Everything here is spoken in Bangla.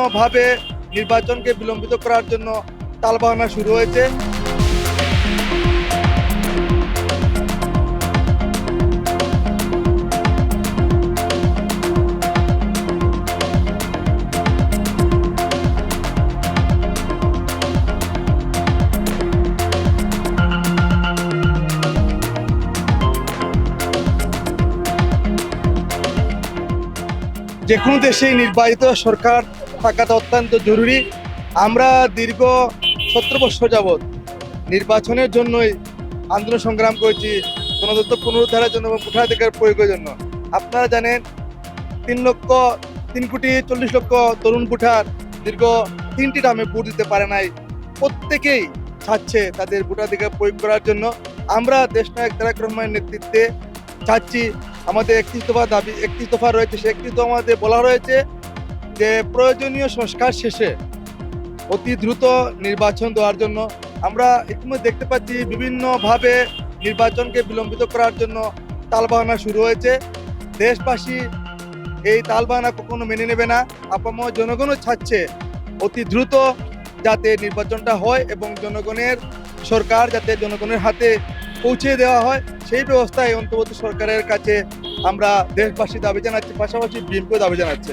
বিভিন্নভাবে নির্বাচনকে বিলম্বিত করার জন্য তালবাহানা শুরু হয়েছে। যে কোনো দেশেই নির্বাচিত সরকার থাকাটা অত্যন্ত জরুরি। আমরা দীর্ঘ 17 বছর যাবৎ নির্বাচনের জন্যই আন্দোলন সংগ্রাম করেছি, গণতন্ত্র পুনরুদ্ধারের জন্য এবং ভোটাধিকার প্রয়োগের জন্য। আপনারা জানেন 3,40,00,000 তরুণ ভোটার দীর্ঘ 3টি টার্মে ভোট দিতে পারে নাই। প্রত্যেকেই চাচ্ছে তাদের ভোটাধিকার প্রয়োগ করার জন্য। আমরা দেশনায়ক তারেক রহমানের নেতৃত্বে চাচ্ছি, আমাদের 31 দফা রয়েছে, সে 31 দফা আমাদের বলা রয়েছে যে প্রয়োজনীয় সংস্কার শেষে অতি দ্রুত নির্বাচন দেওয়ার জন্য। আমরা ইতিমধ্যে দেখতে পাচ্ছি বিভিন্নভাবে নির্বাচনকে বিলম্বিত করার জন্য তালবাহানা শুরু হয়েছে। দেশবাসী এই তালবাহানা কখনো মেনে নেবে না। আপামর জনগণও চাচ্ছে অতি দ্রুত যাতে নির্বাচনটা হয় এবং জনগণের সরকার যাতে জনগণের হাতে পৌঁছে দেওয়া হয়, সেই ব্যবস্থায় অন্তর্বর্তী সরকারের কাছে আমরা দেশবাসী দাবি জানাচ্ছি, পাশাপাশি বিএনপিও দাবি জানাচ্ছে।